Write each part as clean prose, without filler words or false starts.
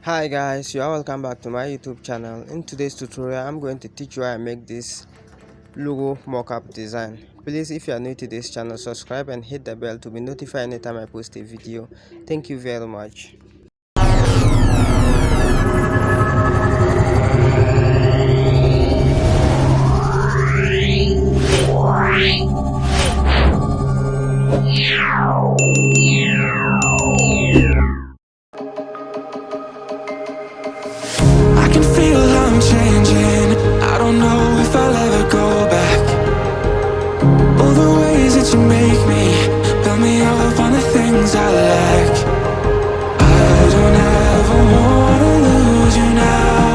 Hi guys, you are welcome back to my YouTube channel. In today's tutorial, I'm going to teach you how I make this logo mockup design. Please, if you are new to this channel, subscribe and hit the bell to be notified anytime I post a video. Thank you very much. I can feel I'm changing. I don't know if I'll ever go back. All the ways that you make me, build me up on the things I lack. I don't ever wanna lose you now,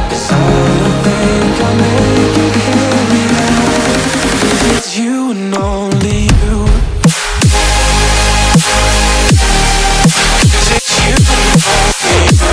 'cause I don't think I'll make it here without. 'Cause it's you and only you. 'Cause it's you and only you.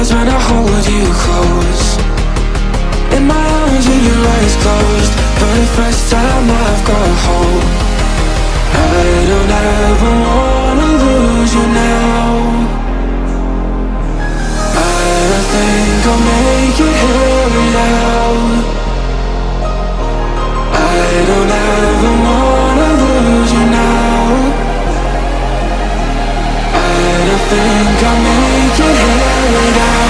When I hold you close in my arms with your eyes closed, for the first time I've got hope. I don't ever wanna lose you now. I don't think I'll make it here without. I don't ever wanna lose you now. I don't think I'll make it here without.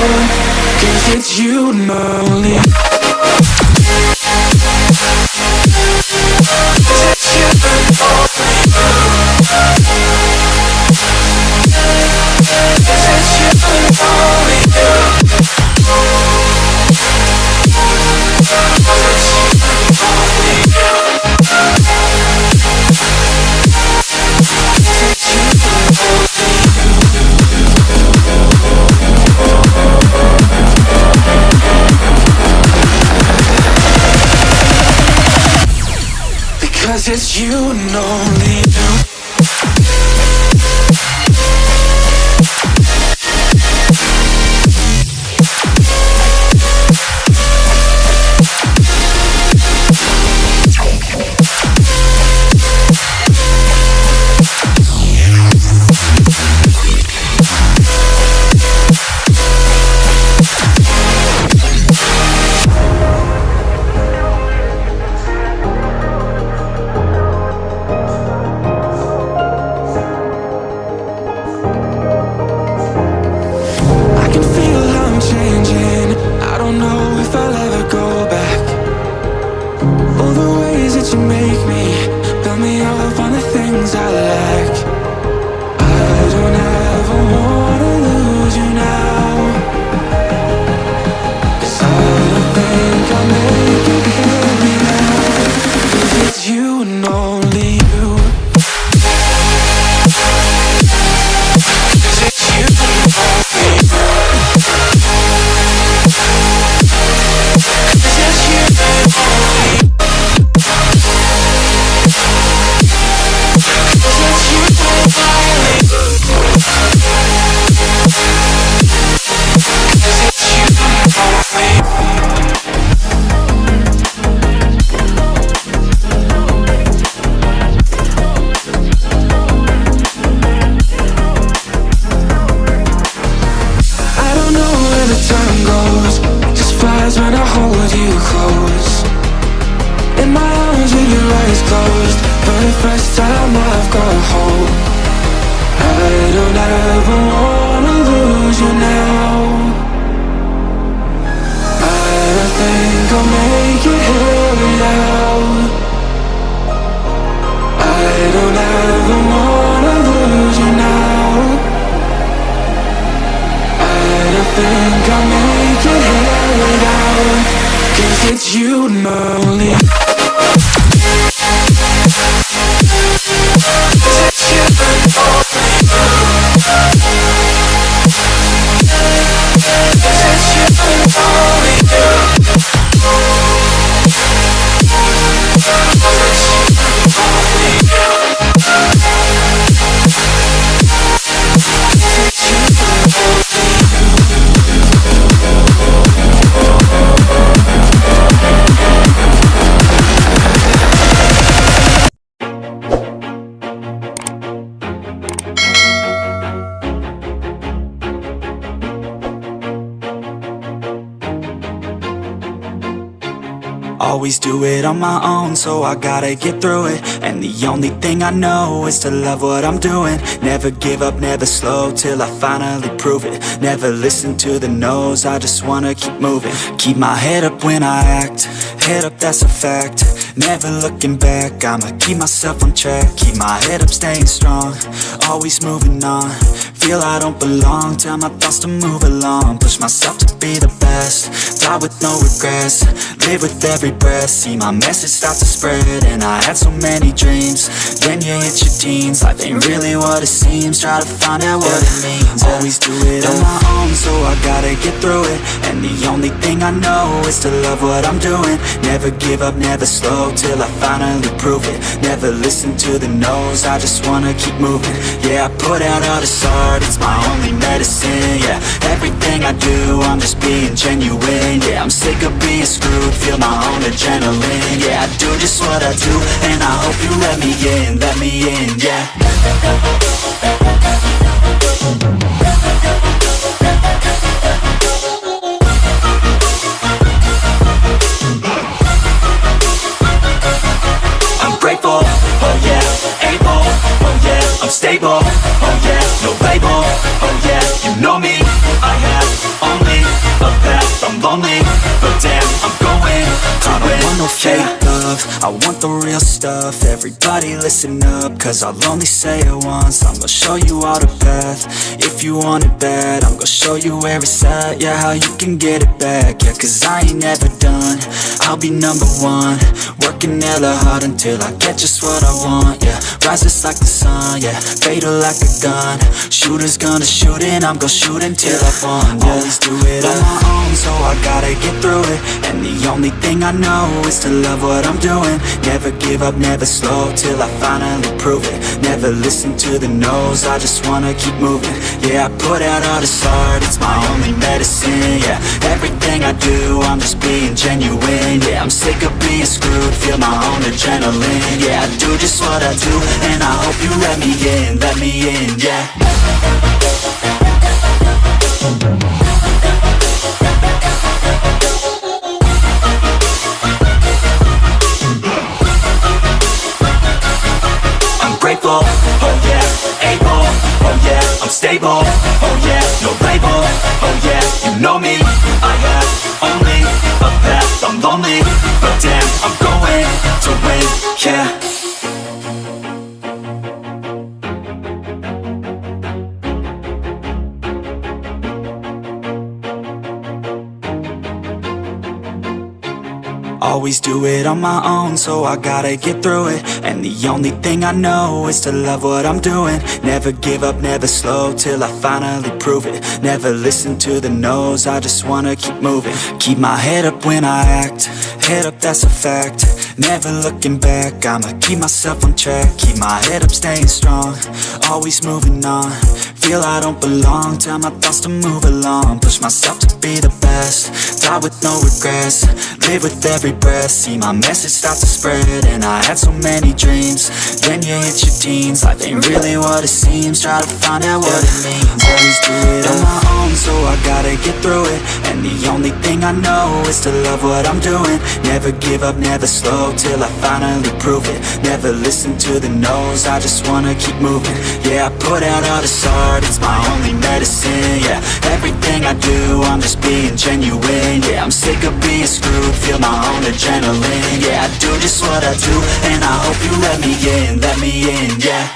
'Cause it's you and only. 'Cause it's you and only. 'Cause it's you and only you. 'Cause it's you and only you. 'Cause it's you and only you. Because it's you and only you. Always do it on my own, so I gotta get through it. And the only thing I know is to love what I'm doing. Never give up, never slow, till I finally prove it. Never listen to the no's, I just wanna keep moving. Keep my head up when I act, head up, that's a fact. Never looking back, I'ma keep myself on track. Keep my head up, staying strong, always moving on. Feel I don't belong, tell my thoughts to move along. Push myself to be the best, die with no regrets. Live with every breath, see my message start to spread. And I had so many dreams, then you hit your teens. Life ain't really what it seems, try to find out what it means. Always do it on my own, so I gotta get through it. And the only thing I know is to love what I'm doing. Never give up, never slow, till I finally prove it. Never listen to the no's, I just wanna keep moving. Yeah, I put out all this art, it's my only medicine. Yeah, everything I do, I'm just being genuine. Yeah, I'm sick of being screwed, feel my own adrenaline. Yeah, I do just what I do, and I hope you let me in, yeah. I'm grateful, oh yeah, able, oh yeah, I'm stable, oh yeah, no label, oh yeah, you know me, I have only a path, I'm lonely, but damn, I'm going to win. I don't want no fake love, I want the real stuff. Everybody listen up, cause I'll only say it once. I'm gonna show you all the path, if you want it bad. I'm gonna show you where it's at, yeah, how you can get it back. Yeah, cause I ain't never done, I'll be number one. Working hella hard until I get just what I want, yeah. Rises like the sun, yeah, fatal like a gun. Shooters gonna shoot and I'm gonna shoot until I won, yeah. Always do it on my own, so I gotta get through it. And the only thing I know is to love what I'm doing. Never give up, never slow, till I finally prove it. Never listen to the no's, I just wanna keep moving. Yeah, I put out all this art, it's my only medicine. Yeah, everything I do, I'm just being genuine. Yeah, I'm sick of being screwed, feel my own adrenaline. Yeah, I do just what I do, and I hope you let me in, yeah. I'm grateful, oh yeah, able, oh yeah, I'm stable, oh yeah, no label, oh yeah, you know me, I have only a path, I'm lonely, but damn, I'm going to win, yeah. Always do it on my own, so I gotta get through it. And the only thing I know is to love what I'm doing. Never give up, never slow, till I finally prove it. Never listen to the no's, I just wanna keep moving. Keep my head up when I act, head up, that's a fact. Never looking back, I'ma keep myself on track. Keep my head up, staying strong, always moving on. Feel I don't belong, tell my thoughts to move along. Push myself to be the best, die with no regrets. Live with every breath, see my message start to spread. And I had so many dreams, then you hit your teens. Life ain't really what it seems, try to find out what it means. Always do it on my own, so I gotta get through it. And the only thing I know is to love what I'm doing. Never give up, never slow, till I finally prove it. Never listen to the no's, I just wanna keep moving. Yeah, I put out all this art, it's my only medicine. Yeah, everything I do, I'm just being genuine. Yeah, I'm sick of being screwed, feel my own adrenaline. Yeah, I do just what I do, and I hope you let me in, yeah.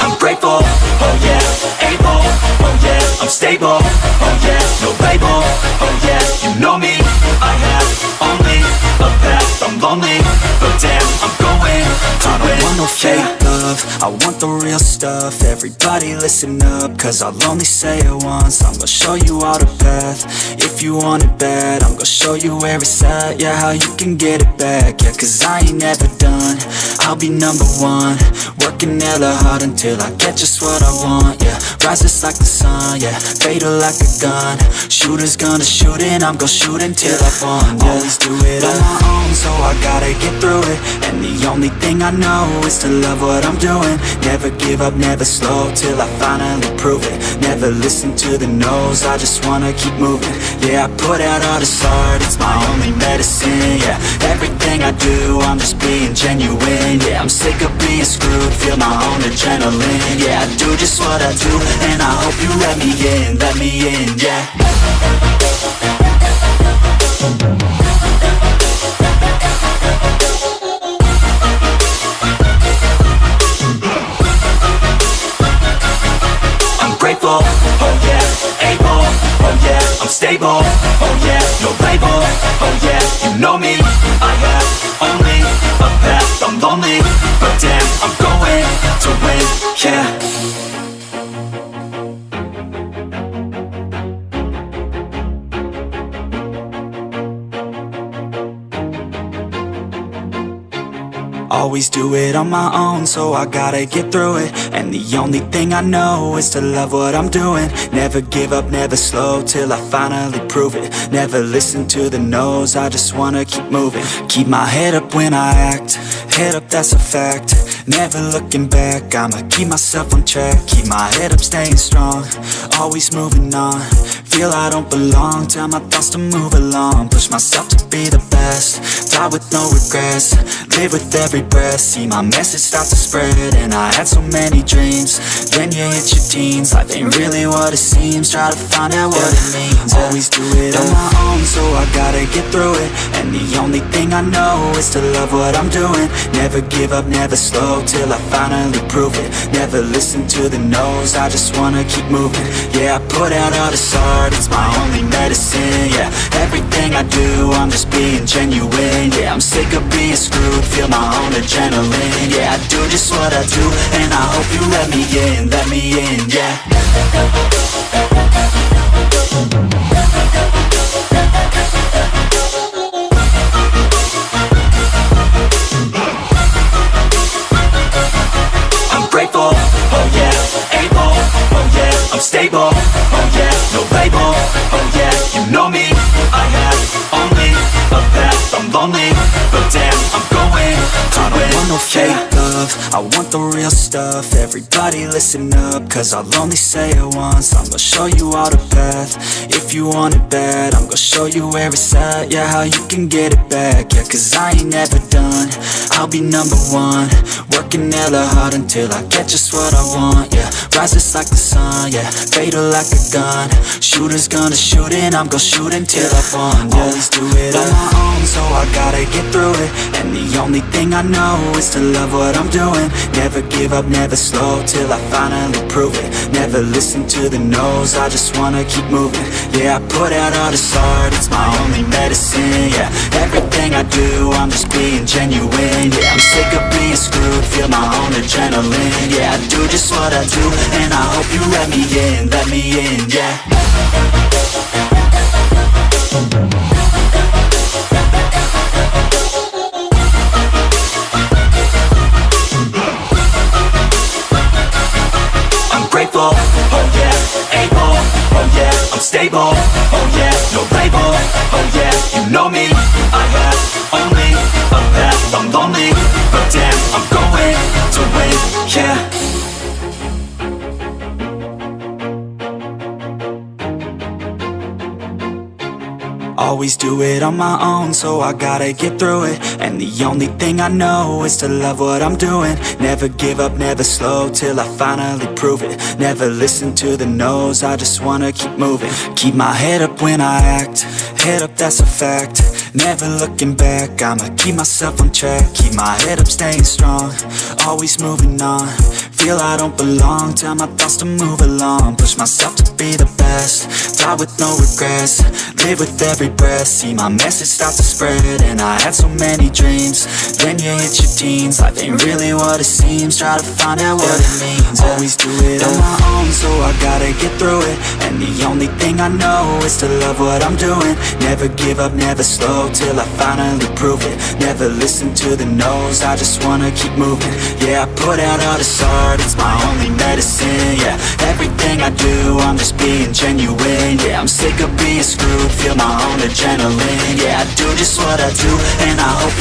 I'm grateful, oh yeah, able, oh yeah, I'm stable, oh yeah, no label, oh yeah, you know me, I have only a path, I'm lonely, but damn, I'm going to win. I don't want no fake love, love, I want the real stuff. Everybody listen up, cause I'll only say it once. I'm gonna show you all the path. If you want it bad, I'm gonna show you where it's at. Yeah, how you can get it back. Yeah, cause I ain't never done. I'll be number one, working hella hard until I get just what I want. Yeah, rises like the sun, yeah, fatal like a gun. Shooters gonna shoot and I'm gonna shoot until I won. Yeah, always do it on my own, so I gotta get through it. And the only thing I know is to love what I'm doing. Never give up, never slow, till I finally prove it. Never listen to the no's, I just wanna keep moving. Yeah, I put out all this art, it's my only medicine. Yeah, everything I do, I'm just being genuine. Yeah, I'm sick of being screwed, feel my own adrenaline. Yeah, I do just what I do, and I hope you let me in, yeah. I'm grateful, oh yeah, able, oh yeah, I'm stable, oh yeah, no label, oh yeah, you know me, I have only a path, I'm lonely, but damn, I'm going to win, yeah. Always do it on my own, so I gotta get through it. And the only thing I know is to love what I'm doing. Never give up, never slow, till I finally prove it. Never listen to the no's, I just wanna keep moving. Keep my head up when I act, head up, that's a fact. Never looking back, I'ma keep myself on track. Keep my head up, staying strong, always moving on. Feel I don't belong, tell my thoughts to move along. Push myself to be the best, die with no regrets. Live with every breath, see my message start to spread. And I had so many dreams, then you hit your teens. Life ain't really what it seems, try to find out what it means. Always do it on my own, so I gotta get through it. And the only thing I know is to love what I'm doing. Never give up, never slow, till I finally prove it. Never listen to the no's, I just wanna keep moving. Yeah, I put out all this art, it's my only medicine. Yeah, everything I do, I'm just being genuine. Yeah, I'm sick of being screwed, feel my own adrenaline. Yeah, I do just what I do, and I hope you let me in, yeah. I'm grateful, oh yeah, able, oh yeah, I'm stable, oh yeah, no label, oh yeah, you know me, I have only a path, I'm lonely, but damn, I'm going to win. I don't want no fake love, I want the real stuff. Everybody listen up, cause I'll only say it once. I'm gonna show you all the path. If you want it bad, I'm gonna show you where it's at. Yeah, how you can get it back. Yeah, cause I ain't never done. I'll be number one, working hella hard until I get just what I want. Yeah, rises like the sun, yeah, fatal like a gun. Shooters gonna shoot and I'm gonna shoot until I won. Yeah, always do it on my own, so I gotta get through it. And the only thing I know is to love what I'm doing. Never give up, never slow, till I finally prove it. Never listen to the no's, I just wanna keep moving. Yeah, I put out all this art, it's my only medicine. Yeah, everything I do, I'm just being genuine. Yeah, I'm sick of being screwed, feel my own adrenaline. Yeah, I do just what I do, and I hope you let me in, yeah. I'm grateful, oh yeah, able, oh yeah, I'm stable, oh yeah, no label, oh yeah, you know me, I have only a path, I'm lonely, but damn, I'm going to win, yeah. Always do it on my own, so I gotta get through it. And the only thing I know is to love what I'm doing. Never give up, never slow, till I finally prove it. Never listen to the no's, I just wanna keep moving. Keep my head up when I act, head up, that's a fact. Never looking back, I'ma keep myself on track. Keep my head up, staying strong, always moving on. feel I don't belong. Tell my thoughts to move along, push myself to be the best. Die with no regrets, live with every breath. See my message start to spread, and I had so many dreams. Then you hit your teens, life ain't really what it seems. Try to find out what it means. Always do it on my own, so I gotta get through it. And the only thing I know is to love what I'm doing. Never give up, never slow, till I finally prove it. Never listen to the no's, I just wanna keep moving. Yeah, I put out all this art, it's my only medicine. Yeah, everything I do, I'm just being genuine. Yeah, I'm sick of being screwed, feel my own adrenaline. Yeah, I do just what I do, and I hope